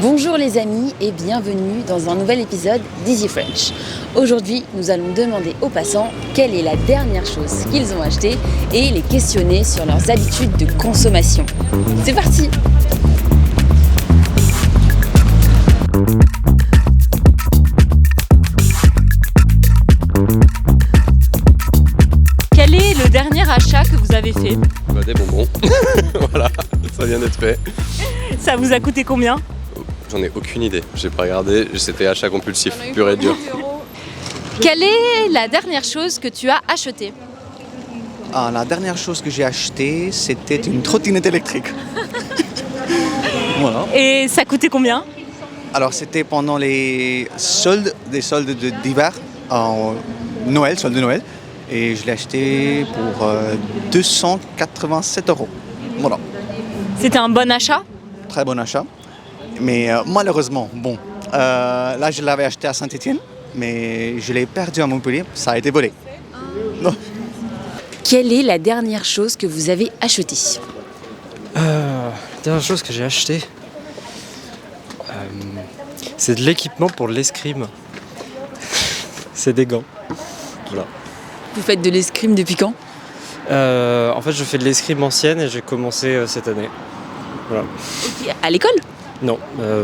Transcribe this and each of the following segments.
Bonjour les amis et bienvenue dans un nouvel épisode d'Easy French. Aujourd'hui, nous allons demander aux passants quelle est la dernière chose qu'ils ont achetée et les questionner sur leurs habitudes de consommation. C'est parti! Quel est le dernier achat que vous avez fait? Des bonbons, voilà, ça vient d'être fait. Ça vous a coûté combien? J'en ai aucune idée, j'ai pas regardé, c'était achat compulsif, pur et dur. Quelle est la dernière chose que tu as achetée? La dernière chose que j'ai achetée, c'était une trottinette électrique. Voilà. Et ça coûtait combien? Alors c'était pendant les soldes, d'hiver, en Noël, soldes de Noël. Et je l'ai acheté pour 287 €. Voilà, C'était un bon achat? très bon achat. Mais malheureusement, là je l'avais acheté à Saint-Étienne, mais je l'ai perdu à Montpellier, ça a été volé. Non. Quelle est la dernière chose que vous avez achetée? La dernière chose que j'ai acheté, c'est de l'équipement pour l'escrime. C'est des gants. Voilà. Vous faites de l'escrime depuis quand? En fait, je fais de l'escrime ancienne et j'ai commencé cette année. Voilà. À l'école? Non,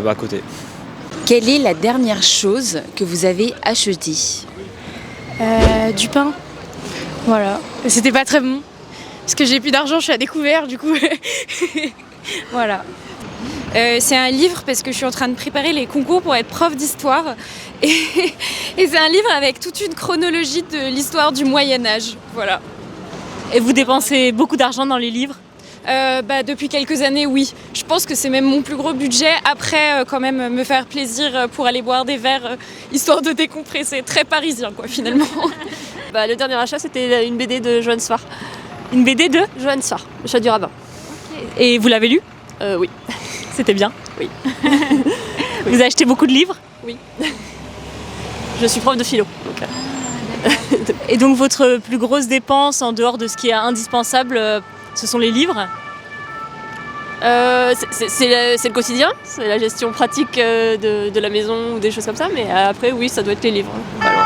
à côté. Quelle est la dernière chose que vous avez achetée? Du pain. Voilà. C'était pas très bon. Parce que j'ai plus d'argent, je suis à découvert du coup. Voilà. C'est un livre parce que je suis en train de préparer les concours pour être prof d'histoire. Et c'est un livre avec toute une chronologie de l'histoire du Moyen-Âge. Voilà. Et vous dépensez beaucoup d'argent dans les livres? Depuis quelques années, oui. Je pense que c'est même mon plus gros budget. Après, quand même, me faire plaisir pour aller boire des verres, histoire de décompresser. Très parisien, quoi, finalement. Le dernier achat, c'était une BD de Johann Sfar. Une BD de Johann Sfar, le chat du rabbin. Et vous l'avez lu? Oui. C'était bien? Oui. Vous achetez beaucoup de livres? Oui. Je suis prof de philo. Et donc votre plus grosse dépense en dehors de ce qui est indispensable, ce sont les livres? C'est le quotidien, c'est la gestion pratique de la maison ou des choses comme ça, mais après, oui, ça doit être les livres. Pas loin.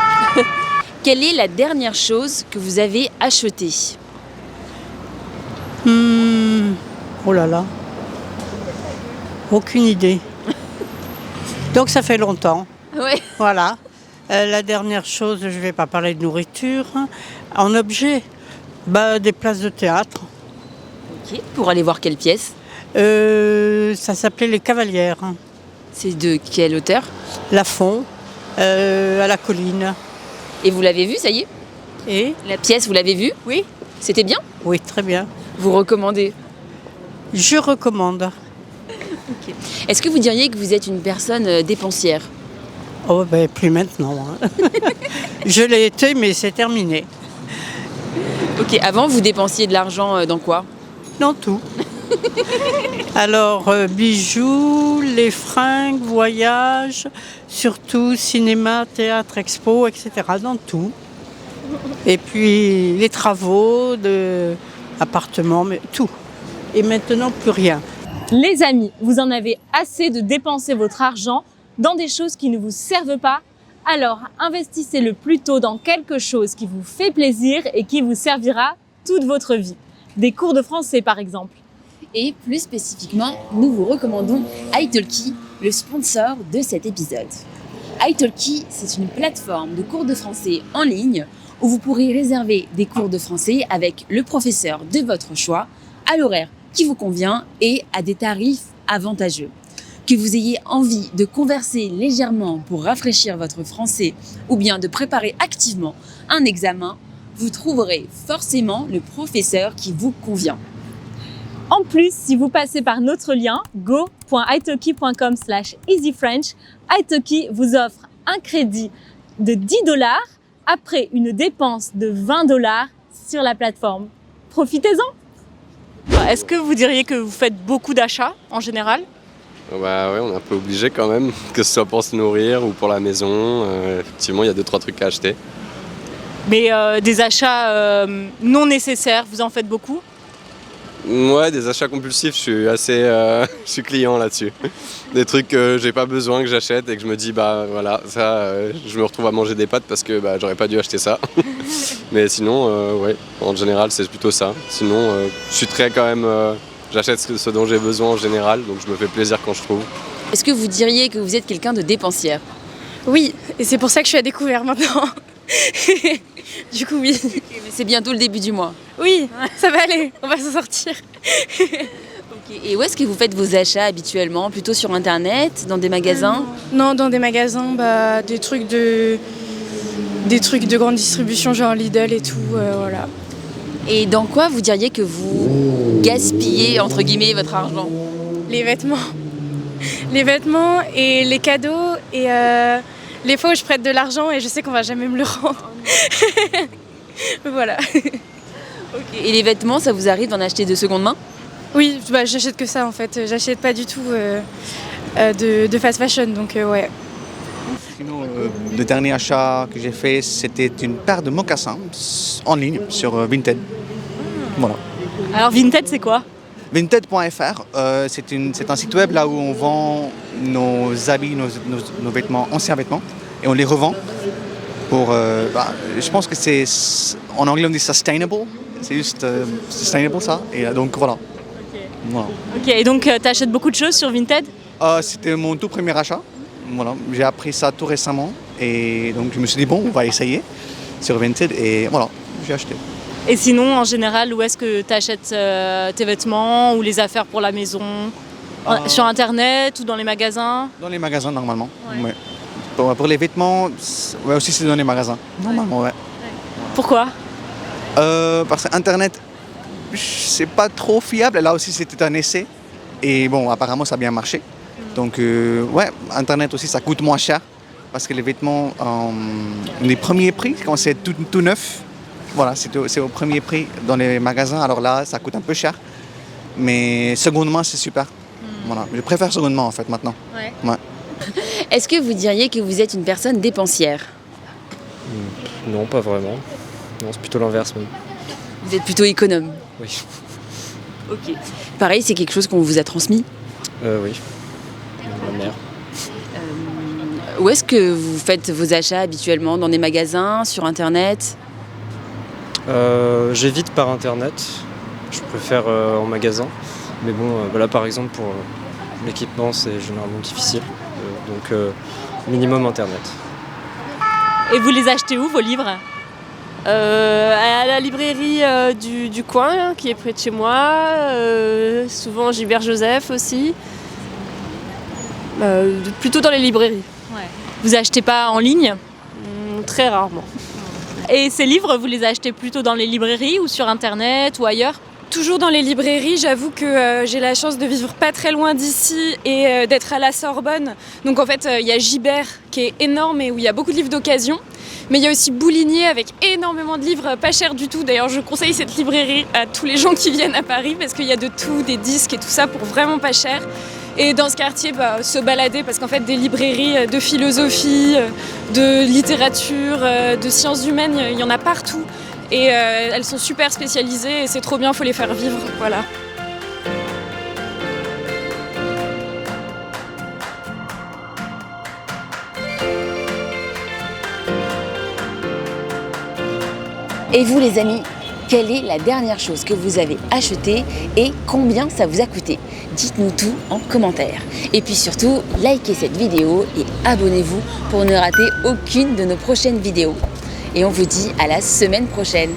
Quelle est la dernière chose que vous avez achetée? Oh là là. Aucune idée. Donc ça fait longtemps. Oui. Voilà. La dernière chose, je ne vais pas parler de nourriture. En objet, des places de théâtre. Ok. Pour aller voir quelle pièce? Ça s'appelait Les Cavalières. C'est de quel auteur? Lafont, à la colline. Et vous l'avez vue, ça y est? Et La pièce, vous l'avez vue? oui, C'était bien? oui, très bien. Vous recommandez? Je recommande. Est-ce que vous diriez que vous êtes une personne dépensière? Oh, plus maintenant. Hein. Je l'ai été, mais c'est terminé. Ok, avant vous dépensiez de l'argent dans quoi? Dans tout. Alors, bijoux, les fringues, voyages, surtout cinéma, théâtre, expo, etc. Dans tout. Et puis les travaux, appartements, mais tout. Et maintenant, plus rien. Les amis, vous en avez assez de dépenser votre argent dans des choses qui ne vous servent pas? Alors, investissez-le plutôt dans quelque chose qui vous fait plaisir et qui vous servira toute votre vie. Des cours de français, par exemple. Et plus spécifiquement, nous vous recommandons italki, le sponsor de cet épisode. italki, c'est une plateforme de cours de français en ligne où vous pourrez réserver des cours de français avec le professeur de votre choix, à l'horaire qui vous convient et à des tarifs avantageux. Que vous ayez envie de converser légèrement pour rafraîchir votre français ou bien de préparer activement un examen, vous trouverez forcément le professeur qui vous convient. En plus, si vous passez par notre lien go.italki.com/easyfrench, italki vous offre un crédit de 10 $ après une dépense de 20 $ sur la plateforme. Profitez-en! Est-ce que vous diriez que vous faites beaucoup d'achats en général? Ouais, on est un peu obligé quand même, que ce soit pour se nourrir ou pour la maison. Effectivement, il y a 2-3 trucs à acheter. Mais des achats non nécessaires, vous en faites beaucoup? Ouais, des achats compulsifs, je suis assez je suis client là-dessus. Des trucs que j'ai pas besoin, que j'achète et que je me dis bah voilà, ça je me retrouve à manger des pâtes parce que bah, j'aurais pas dû acheter ça. Mais sinon, ouais, en général c'est plutôt ça. Sinon, je suis très quand même, j'achète ce dont j'ai besoin en général, donc je me fais plaisir quand je trouve. Est-ce que vous diriez que vous êtes quelqu'un de dépensière? Oui, et c'est pour ça que je suis à découvert maintenant. Du coup, oui. Mais c'est bientôt le début du mois. Oui, ça va aller, on va s'en sortir. Ok. Et où est-ce que vous faites vos achats habituellement? Plutôt sur internet, dans des magasins? Non, dans des magasins, bah, des trucs de grande distribution, genre Lidl et tout, voilà. Et dans quoi vous diriez que vous gaspillez, entre guillemets, votre argent? Les vêtements. Les vêtements et les cadeaux et les fois où je prête de l'argent et je sais qu'on va jamais me le rendre. Voilà. Et les vêtements, ça vous arrive d'en acheter de seconde main? Oui, bah, j'achète que ça en fait. J'achète pas du tout de fast fashion, donc ouais. Sinon, le dernier achat que j'ai fait, c'était une paire de mocassins en ligne sur Vinted. Voilà. Alors Vinted, c'est quoi? Vinted.fr, c'est un site web là où on vend nos habits, nos vêtements, anciens vêtements, et on les revend pour. Je pense que c'est. En anglais, on dit sustainable. C'est juste sustainable ça. Et donc voilà. Voilà. Ok, et donc tu achètes beaucoup de choses sur Vinted? C'était mon tout premier achat. Voilà. J'ai appris ça tout récemment. Et donc je me suis dit, bon, on va essayer sur Vinted. Et voilà, j'ai acheté. Et sinon, en général, où est-ce que tu achètes tes vêtements ou les affaires pour la maison? Sur Internet ou dans les magasins? Dans les magasins, normalement. Ouais. Pour les vêtements, ouais, aussi c'est dans les magasins. Normalement, ouais. Pourquoi? Parce que Internet, c'est pas trop fiable. Là aussi, c'était un essai. Et bon, apparemment, ça a bien marché. Donc, ouais, Internet aussi, ça coûte moins cher. Parce que les vêtements, les premiers prix, quand c'est tout neuf, voilà, c'est au premier prix dans les magasins. Alors là, ça coûte un peu cher. Mais secondement, c'est super. Voilà. Je préfère secondement, en fait, maintenant. Ouais. Ouais. Est-ce que vous diriez que vous êtes une personne dépensière? Non, pas vraiment. Non, c'est plutôt l'inverse même. Vous êtes plutôt économe? Oui. Ok. Pareil, c'est quelque chose qu'on vous a transmis? Oui. Ma mère. Où est-ce que vous faites vos achats habituellement? Dans des magasins, sur Internet? J'évite par Internet. Je préfère en magasin. Mais bon, voilà, par exemple, pour l'équipement, c'est généralement difficile. Donc, minimum Internet. Et vous les achetez où, vos livres? À la librairie du coin, là, qui est près de chez moi. Souvent Gilbert Joseph aussi. Plutôt dans les librairies. Ouais. Vous achetez pas en ligne? Très rarement. Et ces livres, vous les achetez plutôt dans les librairies ou sur Internet ou ailleurs? Toujours dans les librairies, j'avoue que j'ai la chance de vivre pas très loin d'ici et d'être à la Sorbonne. Donc en fait, il y a Gibert qui est énorme et où il y a beaucoup de livres d'occasion. Mais il y a aussi Boulinier avec énormément de livres pas chers du tout. D'ailleurs, je conseille cette librairie à tous les gens qui viennent à Paris parce qu'il y a de tout, des disques et tout ça pour vraiment pas cher. Et dans ce quartier, se balader parce qu'en fait, des librairies de philosophie, de littérature, de sciences humaines, il y en a partout. Et elles sont super spécialisées et c'est trop bien, il faut les faire vivre. Voilà. Et vous les amis, quelle est la dernière chose que vous avez achetée et combien ça vous a coûté? Dites-nous tout en commentaire. Et puis surtout, likez cette vidéo et abonnez-vous pour ne rater aucune de nos prochaines vidéos. Et on vous dit à la semaine prochaine.